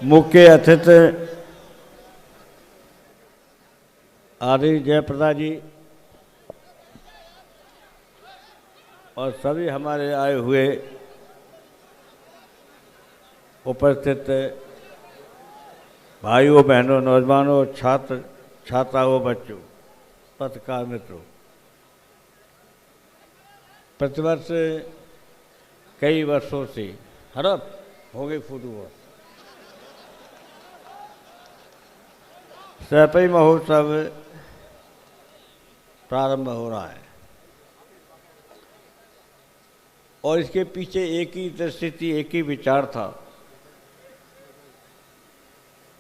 मुख्य अतिथि आदि जयप्रदा जी और सभी हमारे आए हुए उपस्थित भाइयों बहनों नौजवानों छात्र छात्राओं बच्चों पत्रकार मित्रों, प्रतिवर्ष कई वर्षों से हड़प हो गई फोटो सैफई महोत्सव प्रारंभ हो रहा है और इसके पीछे एक ही दृष्टि एक ही विचार था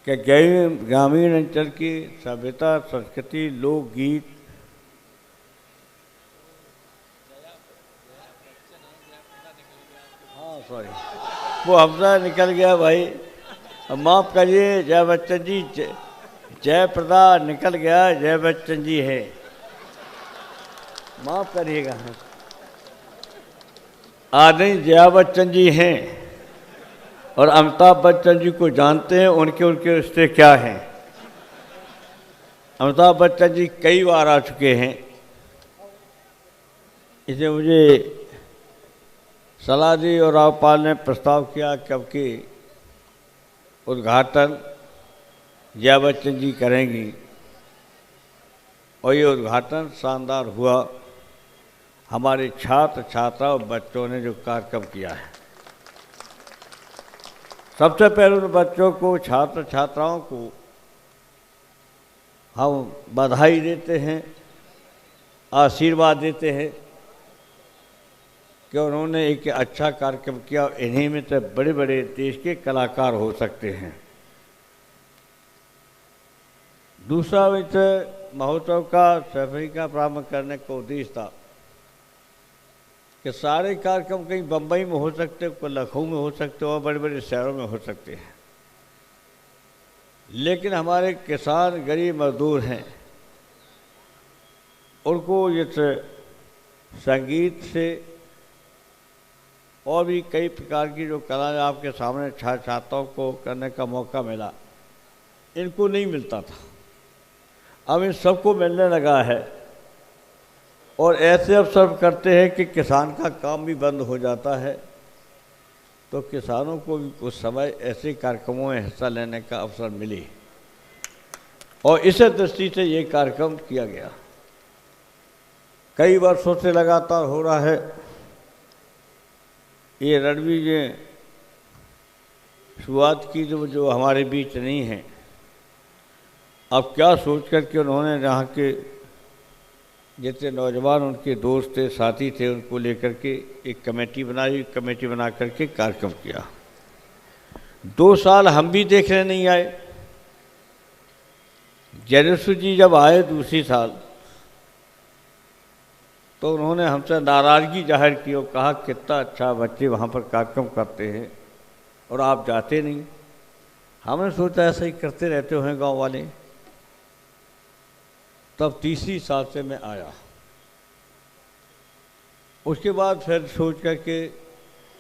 कि ग्रामीण अंचल की सभ्यता संस्कृति लोकगीत सॉरी वो हमसे निकल गया भाई, माफ़ करिए। जय बच्चन जी जयप्रदा निकल गया, जय बच्चन जी है, माफ़ करिएगा। आदरणीय जया बच्चन जी हैं और अमिताभ बच्चन जी को जानते हैं, उनके रिश्ते क्या हैं। अमिताभ बच्चन जी कई बार आ चुके हैं, इसे मुझे सलाह दी और रावपाल ने प्रस्ताव किया कब कि उद्घाटन जया बच्चन जी करेंगी और ये उद्घाटन शानदार हुआ। हमारे छात्र छात्रा और बच्चों ने जो कार्यक्रम किया है, सबसे पहले उन बच्चों को छात्र छात्राओं को हम बधाई देते हैं, आशीर्वाद देते हैं कि उन्होंने एक अच्छा कार्यक्रम किया। इन्हीं में तो बड़े बड़े देश के कलाकार हो सकते हैं। दूसरा महोत्सव का सैफई का प्रारंभ करने का उद्देश्य था कि सारे कार्यक्रम कहीं बम्बई में हो सकते, कोई लखनऊ में हो सकते और बड़े बड़े शहरों में हो सकते हैं, लेकिन हमारे किसान गरीब मजदूर हैं, उनको इस संगीत से और भी कई प्रकार की जो कलाएं आपके सामने छात्राओं को करने का मौका मिला, इनको नहीं मिलता था। अब इन सबको मिलने लगा है और ऐसे अवसर करते हैं कि किसान का काम भी बंद हो जाता है, तो किसानों को भी कुछ समय ऐसे कार्यक्रमों में हिस्सा लेने का अवसर मिले और इस दृष्टि से ये कार्यक्रम किया गया। कई वर्षों से लगातार हो रहा है। ये रणवीर ने शुरुआत की जो हमारे बीच नहीं है, अब क्या सोच कर के उन्होंने यहाँ के जितने नौजवान उनके दोस्त थे साथी थे उनको लेकर के एक कमेटी बनाई, कमेटी बना करके कार्यक्रम किया। 2 साल हम भी देखने नहीं आए। जयेश्वर जी जब आए दूसरी साल तो उन्होंने हमसे नाराज़गी जाहिर की और कहा कितना अच्छा बच्चे वहाँ पर कार्यक्रम करते हैं और आप जाते नहीं। हमने सोचा ऐसा ही करते रहते हैं गांव वाले। तब तीसरी साल से मैं आया। उसके बाद फिर सोच करके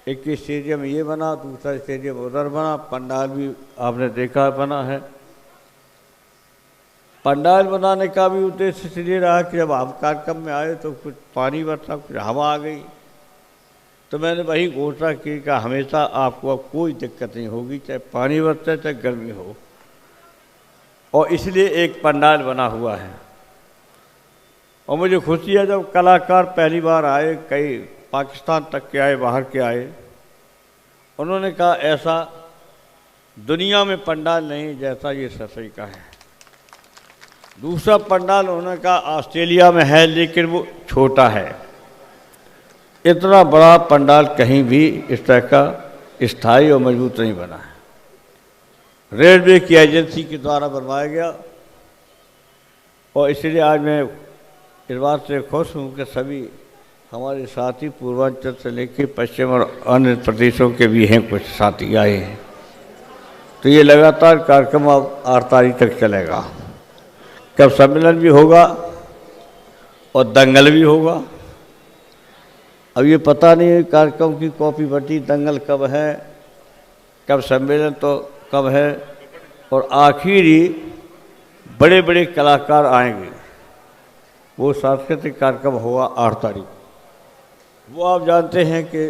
एक स्टेडियम ये बना, दूसरा स्टेडियम उधर बना, पंडाल भी आपने देखा बना है। पंडाल बनाने का भी उद्देश्य इसलिए रहा कि जब हम कार्यक्रम में आए तो कुछ पानी बरसा, कुछ हवा आ गई, तो मैंने वही घोषणा की कि हमेशा आपको अब कोई दिक्कत नहीं होगी, चाहे पानी बरसे चाहे गर्मी हो, और इसलिए एक पंडाल बना हुआ है। और मुझे खुशी है जब कलाकार पहली बार आए, कई पाकिस्तान तक के आए, बाहर के आए, उन्होंने कहा ऐसा दुनिया में पंडाल नहीं जैसा ये सैफई का है। दूसरा पंडाल उन्होंने कहा ऑस्ट्रेलिया में है लेकिन वो छोटा है। इतना बड़ा पंडाल कहीं भी इस तरह का स्थायी और मजबूत नहीं बना है। रेलवे की एजेंसी के द्वारा बनवाया गया और इसलिए आज मैं इस बात से खुश हूँ कि सभी हमारे साथी पूर्वांचल से लेकर पश्चिम और अन्य प्रदेशों के भी हैं, कुछ साथी आए हैं। तो ये लगातार कार्यक्रम अब 8 तारीख तक चलेगा। कब सम्मेलन भी होगा और दंगल भी होगा। अब ये पता नहीं है कार्यक्रम की कॉपी बटी, दंगल कब है कब सम्मेलन, तो कब है, और आखिरी बड़े बड़े कलाकार आएंगे। वो सांस्कृतिक कार्यक्रम होगा 8 तारीख। वो आप जानते हैं कि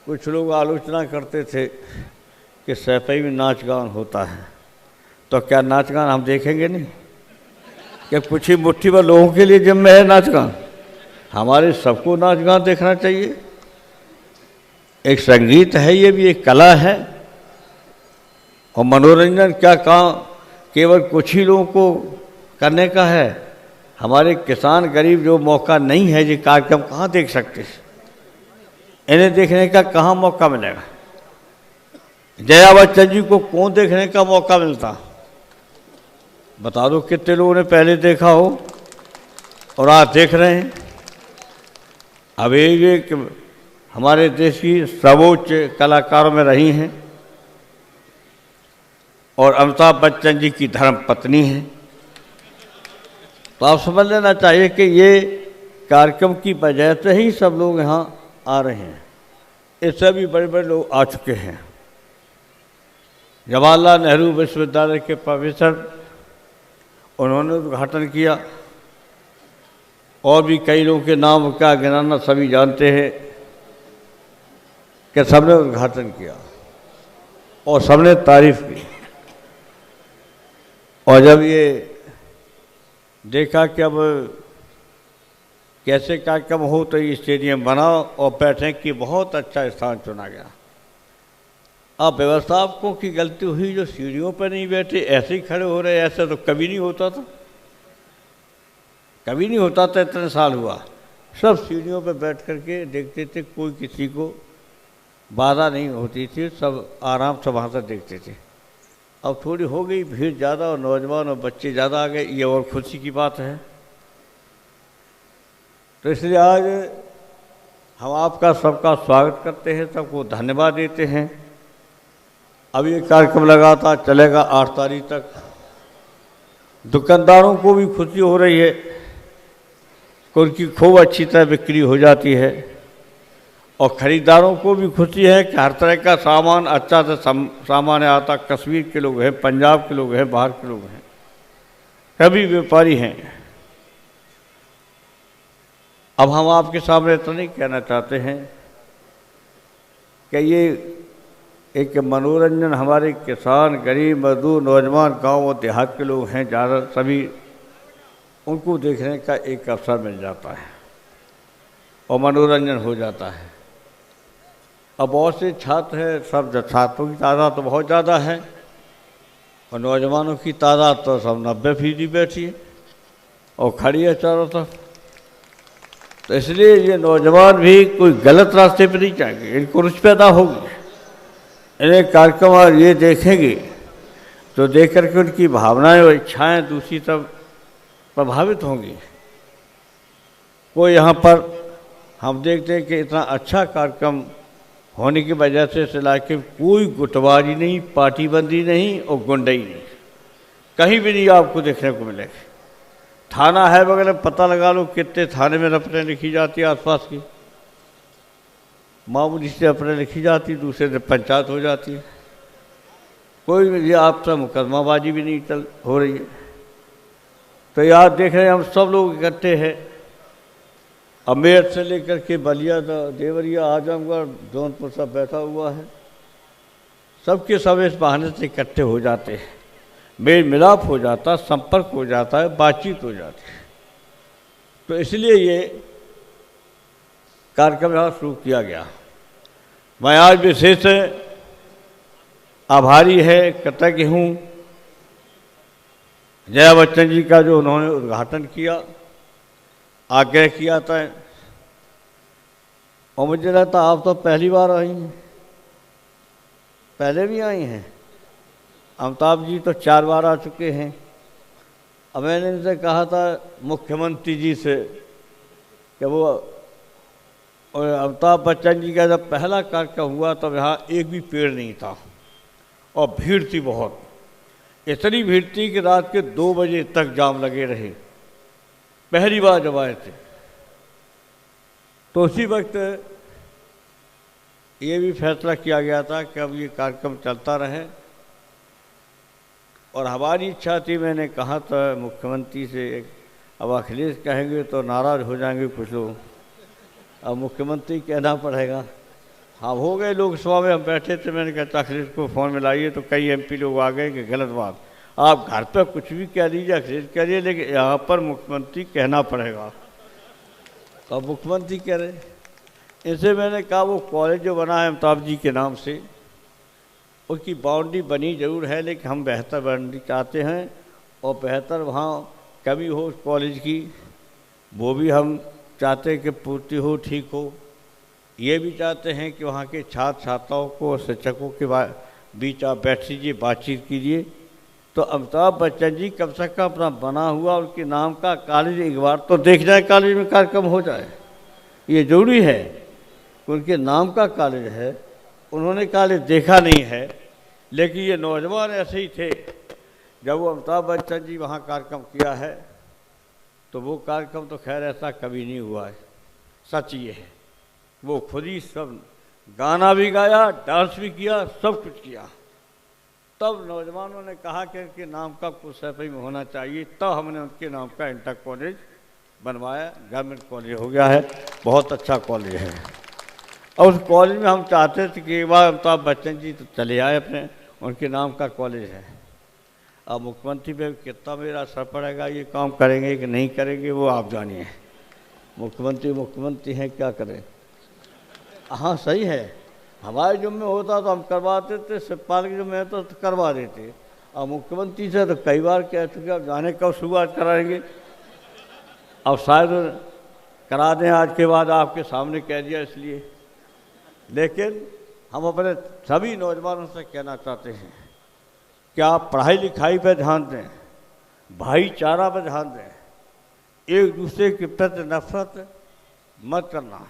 कुछ लोग आलोचना करते थे कि सैफई में नाच गान होता है, तो क्या नाच गान हम देखेंगे नहीं? क्या कुछ ही मुट्ठी भर लोगों के लिए जिम्मे है नाच गान? हमारे सबको नाच गान देखना चाहिए। एक संगीत है, ये भी एक कला है। और मनोरंजन क्या काम केवल कुछ ही लोगों को करने का है? हमारे किसान गरीब जो मौका नहीं है, ये कार्यक्रम कहाँ देख सकते? इन्हें देखने का कहाँ मौका मिलेगा? जया बच्चन जी को कौन देखने का मौका मिलता? बता दो कितने लोगों ने पहले देखा हो और आज देख रहे हैं। अब ये हमारे देश की सर्वोच्च कलाकारों में रही हैं और अमिताभ बच्चन जी की धर्म पत्नी हैं। तो आप समझ लेना चाहिए कि ये कार्यक्रम की वजह से ही सब लोग यहाँ आ रहे हैं। इससे भी बड़े बड़े लोग आ चुके हैं। जवाहरलाल नेहरू विश्वविद्यालय के प्रोफेसर, उन्होंने उद्घाटन किया। और भी कई लोगों के नाम क्या गिनाना सभी जानते हैं कि सबने उद्घाटन किया और सबने तारीफ की। और जब ये देखा कि अब कैसे कार्यक्रम हो, तो ये स्टेडियम बना और बैठने की बहुत अच्छा स्थान चुना गया। अब व्यवस्थापकों की गलती हुई, जो सीढ़ियों पर नहीं बैठे, ऐसे ही खड़े हो रहे। ऐसा तो कभी नहीं होता था, कभी नहीं होता था। इतने साल हुआ, सब सीढ़ियों पर बैठ करके देखते थे, कोई किसी को बाधा नहीं होती थी, सब आराम से वहाँ से देखते थे। अब थोड़ी हो गई भीड़ ज़्यादा और नौजवान और बच्चे ज़्यादा आ गए, ये और खुशी की बात है। तो इसलिए आज हम आपका सबका स्वागत करते हैं, सबको धन्यवाद देते हैं। अब ये कार्यक्रम लगातार चलेगा 8 तारीख तक। दुकानदारों को भी खुशी हो रही है कि उनकी खूब अच्छी तरह बिक्री हो जाती है, और ख़रीदारों को भी खुशी है कि हर तरह का सामान अच्छा से सामान आता। कश्मीर के लोग हैं, पंजाब के लोग हैं, बाहर के लोग हैं, सभी व्यापारी हैं। अब हम आपके सामने इतना नहीं कहना चाहते हैं कि ये एक मनोरंजन हमारे किसान, गरीब, मजदूर, नौजवान, गांव और देहात के लोग हैं ज़्यादा, सभी उनको देखने का एक अवसर मिल जाता है और मनोरंजन हो जाता है। अब बहुत से छात्र हैं, सब छात्रों की तादाद तो बहुत ज़्यादा है और नौजवानों की तादाद तो सब 90% बैठी है और खड़ी है चारों तरफ। तो इसलिए ये नौजवान भी कोई गलत रास्ते पर नहीं जाएंगे, इनको रुचि पैदा होगी। इन्हें कार्यक्रम और ये देखेंगे तो देख करके उनकी भावनाएं और इच्छाएं दूसरी तरफ प्रभावित होंगी। कोई यहाँ पर हम देखते हैं कि इतना अच्छा कार्यक्रम होने की वजह से इस इलाके में कोई गुटबाजी नहीं, पार्टीबंदी नहीं और गुंडई नहीं, कहीं भी नहीं आपको देखने को मिलेगा। थाना है वगैरह, पता लगा लो कितने थाने में रपटें लिखी जाती है आसपास की, मामूली से रपटें लिखी जाती, दूसरे से पंचायत हो जाती है। कोई ये आपसे मुकदमाबाजी भी नहीं हो रही है। तो याद देख रहे हैं हम सब लोग इकट्ठे हैं, अमेर से लेकर के बलिया, देवरिया, आजमगढ़, जौनपुर सब बैठा हुआ है। सबके सब इस बहाने से इकट्ठे हो जाते हैं, मेल मिलाप हो जाता, संपर्क हो जाता है, बातचीत हो जाती है। तो इसलिए ये कार्यक्रम यहाँ शुरू किया गया। मैं आज विशेष आभारी है, कृतज्ञ हूँ जया बच्चन जी का, जो उन्होंने उद्घाटन किया, आग्रह किया था। और मुझे लगता आप तो पहली बार आई हैं, पहले भी आई हैं। अमिताभ जी तो 4 बार आ चुके हैं। अब मैंने इनसे कहा था मुख्यमंत्री जी से कि वो, और अमिताभ बच्चन जी का जब पहला कार्यक्रम हुआ तब यहाँ एक भी पेड़ नहीं था और भीड़ थी बहुत। इतनी भीड़ थी कि रात के 2 बजे तक जाम लगे रहे, पहली बार जब आए थे। तो उसी वक्त ये भी फैसला किया गया था कि अब ये कार्यक्रम चलता रहे और हमारी इच्छा थी, मैंने कहा था मुख्यमंत्री से, अब अखिलेश कहेंगे तो नाराज़ हो जाएंगे कुछ लोग, अब मुख्यमंत्री कहना पड़ेगा। हाँ, हो गए लोकसभा में, हम बैठे थे, मैंने कहा अखिलेश को फ़ोन मिलाइए, तो कई एमपी लोग आ गए कि गलत बात, आप घर पर कुछ भी कह दीजिए, अखिलेश कह रही, लेकिन यहाँ पर मुख्यमंत्री कहना पड़ेगा। तो अब मुख्यमंत्री कह रहे। इसे मैंने कहा वो कॉलेज जो बना है अमिताभ जी के नाम से, उसकी बाउंड्री बनी जरूर है, लेकिन हम बेहतर बाउंड्री चाहते हैं, और बेहतर वहाँ कमी हो उस कॉलेज की, वो भी हम चाहते हैं कि पूर्ति हो, ठीक हो। ये भी चाहते हैं कि वहाँ के छात्र छात्राओं को और शिक्षकों के बीच आप बैठ लीजिए, बातचीत कीजिए। तो अमिताभ बच्चन जी कम से कम अपना बना हुआ उनके नाम का कॉलेज एक बार तो देख जाए, कॉलेज में कार्यक्रम हो जाए, ये जरूरी है। उनके नाम का कॉलेज है, उन्होंने कॉलेज देखा नहीं है, लेकिन ये नौजवान ऐसे ही थे। जब वो अमिताभ बच्चन जी वहाँ कार्यक्रम किया है, तो वो कार्यक्रम तो खैर ऐसा कभी नहीं हुआ है, सच ये है। वो खुद ही सब गाना भी गाया, डांस भी किया, सब कुछ किया। तब नौजवानों ने कहा कि इनके नाम का कुछ सफाई में होना चाहिए, तब हमने उनके नाम का इंटर कॉलेज बनवाया, गवर्नमेंट कॉलेज हो गया है, बहुत अच्छा कॉलेज है। और उस कॉलेज में हम चाहते थे कि एक बार अमिताभ बच्चन जी तो चले आए अपने, उनके नाम का कॉलेज है। अब मुख्यमंत्री पे कितना मेरा असर पड़ेगा, ये काम करेंगे कि नहीं करेंगे वो आप जानिए। मुख्यमंत्री हैं, क्या करें। हाँ सही है, हमारे जुम्मे होता तो हम करवाते थे, शिवपाल के जुम्मे होता तो करवा देते। अब मुख्यमंत्री से तो कई बार कह चुके, अब जाने कब शुरुआत कराएंगे, अब शायद करा दें आज के बाद, आपके सामने कह दिया इसलिए। लेकिन हम अपने सभी नौजवानों से कहना चाहते हैं कि आप पढ़ाई लिखाई पर ध्यान दें, भाईचारा पर ध्यान दें, एक दूसरे के प्रति नफरत मत करना।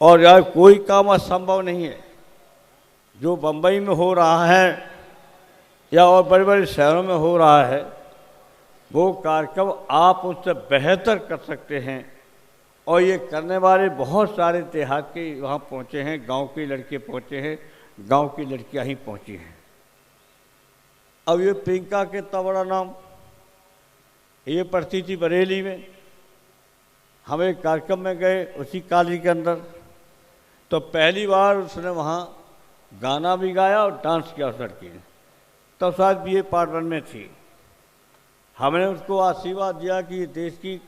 और यार कोई काम असंभव नहीं है। जो बम्बई में हो रहा है या और बड़े बड़े शहरों में हो रहा है, वो कार्यक्रम आप उससे बेहतर कर सकते हैं। और ये करने वाले बहुत सारे देहात के वहाँ पहुँचे हैं, गांव के लड़के पहुँचे हैं, गांव की लड़कियाँ ही पहुँची हैं। अब ये प्रियंका के इतना बड़ा नाम, ये पढ़ती थी बरेली में, हम एक कार्यक्रम में गए उसी कॉलेज के अंदर, तो पहली बार उसने वहाँ गाना भी गाया और डांस किया उस लड़की ने, तब शायद BA पार्ट 1 में थी। हमने उसको आशीर्वाद दिया कि ये देश की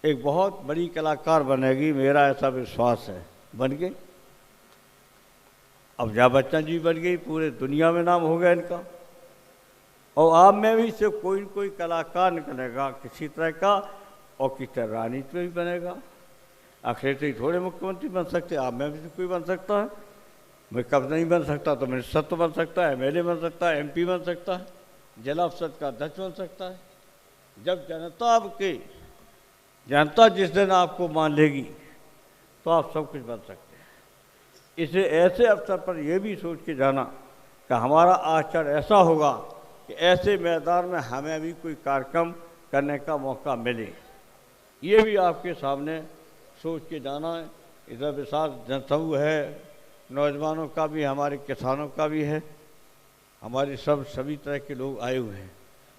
एक बहुत बड़ी कलाकार बनेगी, मेरा ऐसा विश्वास है। बन गई। अब जया बच्चन जी बन गई, पूरे दुनिया में नाम हो गया इनका। और आप में भी से कोई न कोई कलाकार निकलेगा किसी तरह का, और किसी तरह राजनीति में भी बनेगा। अखिलेश ही थोड़े मुख्यमंत्री बन सकते, आप में भी से कोई बन सकता है। मैं कब नहीं बन सकता तो मिनिस्टर तो बन सकता है, MLA बन सकता है, MP बन सकता है, जिला परिषद का अध्यक्ष बन सकता है। जब जनता जिस दिन आपको मान लेगी तो आप सब कुछ बन सकते हैं। इसे ऐसे अवसर पर यह भी सोच के जाना कि हमारा आचरण ऐसा होगा कि ऐसे मैदान में हमें भी कोई कार्यक्रम करने का मौका मिले, ये भी आपके सामने सोच के जाना है। इधर विशाल जनसमूह है, नौजवानों का भी, हमारे किसानों का भी है, हमारे सभी तरह के लोग आए हुए हैं।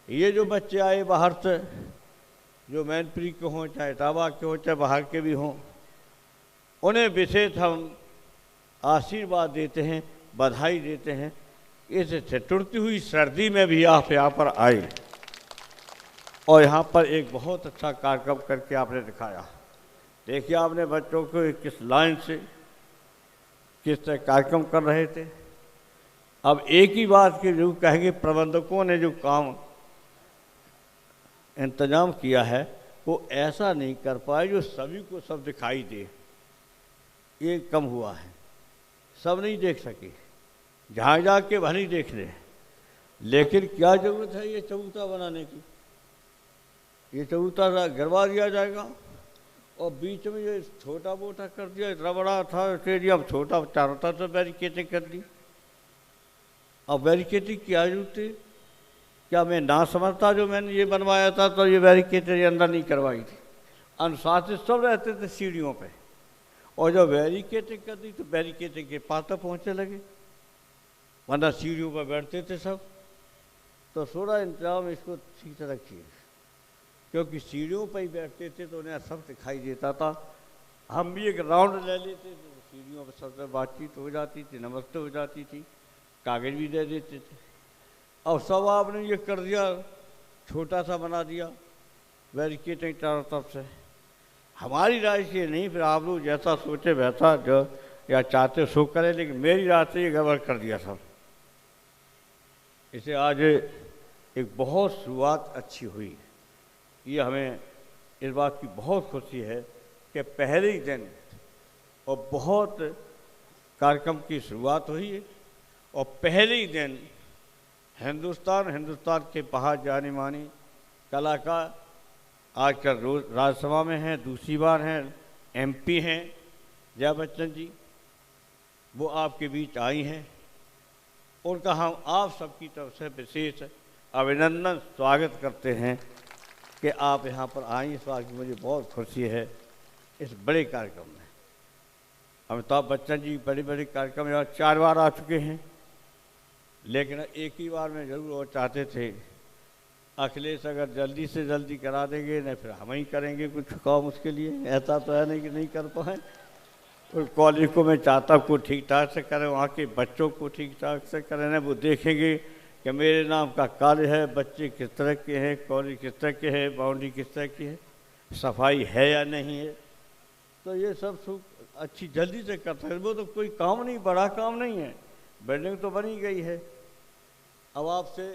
ये जो बच्चे आए बाहर से, जो मैनपुरी के हों, चाहे इटावा के हों, चाहे बाहर के भी हों, उन्हें विशेष हम आशीर्वाद देते हैं, बधाई देते हैं। इस ठिठुरती हुई सर्दी में भी आप यहाँ पर आए और यहाँ पर एक बहुत अच्छा कार्यक्रम करके आपने दिखाया। देखिए आपने बच्चों को किस लाइन से किस तरह कार्यक्रम कर रहे थे। अब एक ही बात के जो कहेंगे, प्रबंधकों ने जो काम इंतजाम किया है वो ऐसा नहीं कर पाए जो सभी को सब दिखाई दे, ये कम हुआ है। सब नहीं देख सके, जहाँ जाके भले ही देख ले, लेकिन क्या जरूरत है ये चबूतरा बनाने की। ये चबूतरा गिरवा दिया जाएगा और बीच में ये छोटा मोटा कर दिया। इतना बड़ा था स्टेडियम, छोटा चारों तरफ से बैरिकेटिंग कर दी। अब बैरिकेटिंग की जरूरत है क्या? मैं ना समझता जो मैंने ये बनवाया था तो ये बैरिकेटिंग अंदर नहीं करवाई थी। अनुशासित सब रहते थे सीढ़ियों पे, और जब बैरिकेटिंग कर दी तो बैरिकेटिंग के पास तक पहुँचने लगे, वरना सीढ़ियों पर बैठते थे सब। तो थोड़ा इंतजाम इसको ठीक से रखिए, क्योंकि सीढ़ियों पर ही बैठते थे तो उन्हें सब दिखाई देता था। हम भी एक राउंड ले लेते थे तो सीढ़ियों पर सबसे बातचीत हो जाती थी, नमस्ते हो जाती थी, कागज भी दे देते थे। अब सब आपने ये कर दिया, छोटा सा बना दिया बैरिकेड चारों तरफ से। हमारी राय से नहीं, फिर आप लोग जैसा सोचे वैसा जो या चाहते सो करें, लेकिन मेरी राय से ये गड़बड़ कर दिया सब। इसे आज एक बहुत शुरुआत अच्छी हुई, ये हमें इस बात की बहुत खुशी है कि पहले ही दिन और बहुत कार्यक्रम की शुरुआत हुई है, और पहले ही दिन हिंदुस्तान के बाहर जाने मानी कलाकार आजकल रोज राज्यसभा में हैं, दूसरी बार हैं, MP हैं जया बच्चन जी, वो आपके बीच आई हैं। उनका हम आप सबकी तरफ से विशेष अभिनंदन स्वागत करते हैं कि आप यहाँ पर आई। इस बात की मुझे बहुत खुशी है इस बड़े कार्यक्रम में। अमिताभ बच्चन जी बड़े बड़े कार्यक्रम यहाँ 4 बार आ चुके हैं, लेकिन एक ही बार में जरूर और चाहते थे अखिलेश अगर जल्दी से जल्दी करा देंगे, नहीं फिर हम ही करेंगे कुछ काम उसके लिए। ऐसा तो है नहीं कि नहीं कर पाए। उस कॉलेज को मैं चाहता को ठीक ठाक से करें, वहाँ के बच्चों को ठीक ठाक से करें, ना वो देखेंगे कि मेरे नाम का कॉलेज है, बच्चे किस तरह के हैं, कॉलेज किस तरह के हैं, बाउंड्री किस तरह की है, सफाई है या नहीं है। तो ये सब अच्छी जल्दी से कर सकते। वो तो कोई काम नहीं, बड़ा काम नहीं है, बिल्डिंग तो बनी गई है। अब आपसे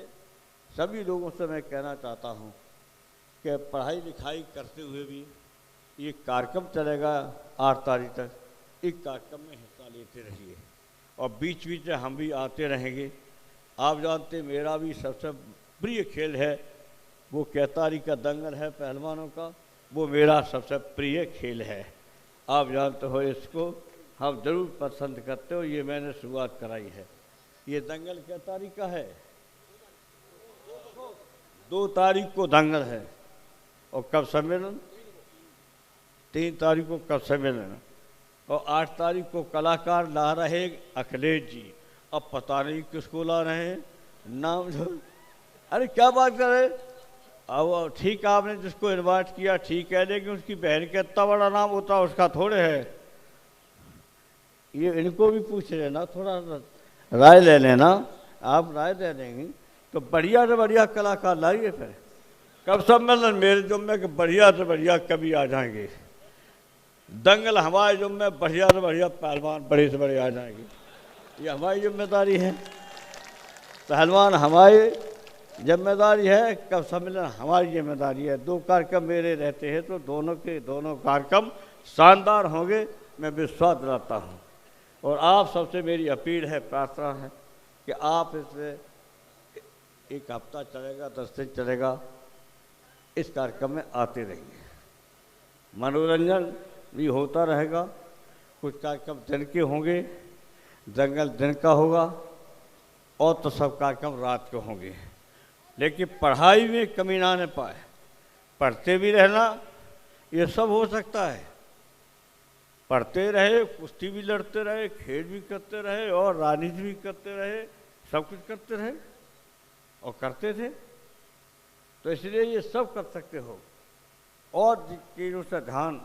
सभी लोगों से मैं कहना चाहता हूँ कि पढ़ाई लिखाई करते हुए भी ये कार्यक्रम चलेगा 8 तारीख तक, इस कार्यक्रम में हिस्सा लेते रहिए, और बीच बीच में हम भी आते रहेंगे। आप जानते मेरा भी सबसे प्रिय खेल है वो केतारी का दंगल है पहलवानों का, वो मेरा सबसे प्रिय खेल है। आप जानते हो इसको हम जरूर पसंद करते हो, ये मैंने शुरुआत कराई है। ये दंगल क्या तारीख का है? 2 तारीख को दंगल है, और कब सम्मेलन? 3 तारीख को कब सम्मेलन, और 8 तारीख को कलाकार ला रहे अखिलेश जी। अब पता नहीं किसको ला रहे हैं, नाम जो, अरे क्या बात कर रहे। अब ठीक आपने जिसको इन्वाइट किया ठीक है, लेकिन उसकी बहन का इतना बड़ा नाम होता है उसका थोड़े है। ये इनको भी पूछ लेना, थोड़ा राय ले लेना। आप राय दे देंगे तो बढ़िया से बढ़िया कलाकार लाइए। फिर कब सम्मेलन? मेरे जुम्मे के बढ़िया से बढ़िया कभी आ जाएंगे। दंगल हमारे जुम्मे, बढ़िया से बढ़िया पहलवान बड़े से बड़े आ जाएंगे। ये हमारी जिम्मेदारी है, पहलवान हमारी जिम्मेदारी है, कब सम्मेलन हमारी जिम्मेदारी है। 2 कार्यक्रम मेरे रहते हैं तो दोनों के दोनों कार्यक्रम शानदार होंगे, मैं विश्वास दिलाता हूँ। और आप सबसे मेरी अपील है, प्रार्थना है कि आप इसमें 1 हफ्ता चलेगा, 10 दिन चलेगा, इस कार्यक्रम में आते रहिए। मनोरंजन भी होता रहेगा, कुछ कार्यक्रम दिन के होंगे, दंगल दिन का होगा, और तो सब कार्यक्रम रात के होंगे। लेकिन पढ़ाई में कमी ना आने पाए, पढ़ते भी रहना, ये सब हो सकता है। पढ़ते रहे, कुश्ती भी लड़ते रहे, खेल भी करते रहे, और राजनीति भी करते रहे, सब कुछ करते रहे और करते थे। तो इसलिए ये सब कर सकते हो। और चीज़ों से ध्यान,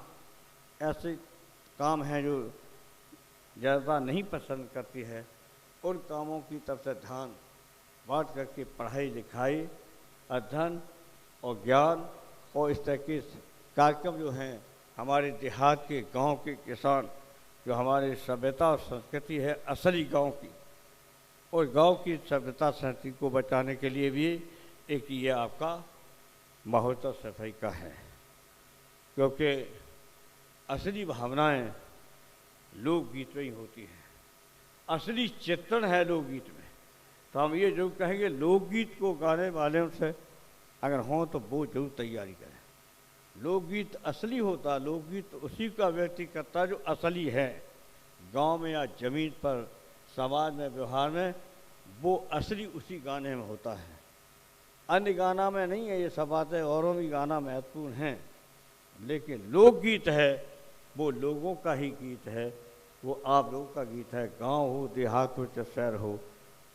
ऐसे काम हैं जो ज़्यादा नहीं पसंद करती है, उन कामों की तरफ से ध्यान बात करके पढ़ाई लिखाई, अध्ययन और ज्ञान और इस तरह के कार्यक्रम जो हैं, हमारे देहात के गांव के किसान, जो हमारे सभ्यता और संस्कृति है असली गांव की, और गांव की सभ्यता संस्कृति को बचाने के लिए भी एक ये आपका महोत्सव सफाई का है। क्योंकि असली भावनाएं लोकगीत में ही होती हैं, असली चित्रण है लोकगीत में। तो हम ये जरूर कहेंगे, लोकगीत को गाने वाले से अगर हों तो वो जरूर तैयारी करें। लोकगीत असली होता है, लोकगीत उसी का व्यक्ति करता है जो असली है, गांव में या जमीन पर, समाज में, व्यवहार में, वो असली उसी गाने में होता है। अन्य गाना में नहीं है ये सब बातें, औरों भी गाना महत्वपूर्ण हैं, लेकिन लोकगीत है वो लोगों का ही गीत है, वो आप लोगों का गीत है। गांव हो, देहात हो, चाहे शहर हो,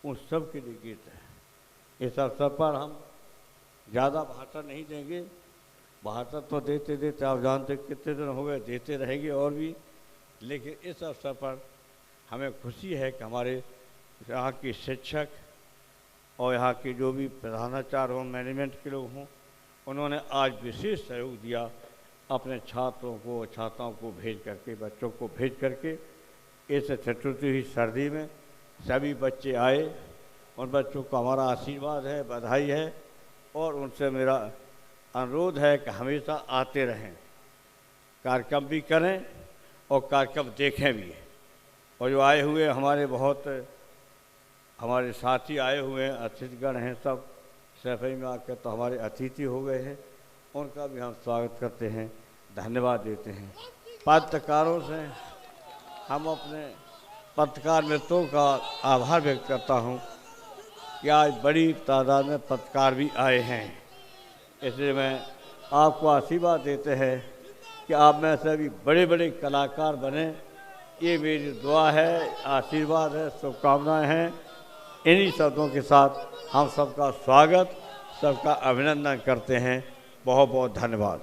उन सब के लिए गीत है। इस अवसर पर हम ज़्यादा भाषण नहीं देंगे, भाषण तो देते देते आप जानते कितने दिन हो गए, देते रहेंगे और भी, लेकिन इस अवसर पर हमें खुशी है कि हमारे यहाँ के शिक्षक और यहाँ के जो भी प्रधानाचार्य हों, मैनेजमेंट के लोग हों, उन्होंने आज विशेष सहयोग दिया अपने छात्रों को, छात्राओं को भेज करके, बच्चों को भेज करके। इस ठिठुरती हुई सर्दी में सभी बच्चे आए, उन बच्चों को हमारा आशीर्वाद है, बधाई है, और उनसे मेरा अनुरोध है कि हमेशा आते रहें, कार्यक्रम भी करें और कार्यक्रम देखें भी। और जो आए हुए हमारे साथी आए हुए हैं, अतिथिगण हैं, सब सफाई में आकर तो हमारे अतिथि हो गए हैं, उनका भी हम स्वागत करते हैं, धन्यवाद देते हैं। पत्रकारों से हम अपने पत्रकार मित्रों का आभार व्यक्त करता हूं कि आज बड़ी तादाद में पत्रकार भी आए हैं, इसलिए मैं आपको आशीर्वाद देते हैं कि आप में से भी बड़े बड़े कलाकार बने, ये मेरी दुआ है, आशीर्वाद है, शुभकामनाएं हैं। इन्हीं शब्दों के साथ हम सबका स्वागत, सबका अभिनंदन करते हैं। बहुत बहुत धन्यवाद।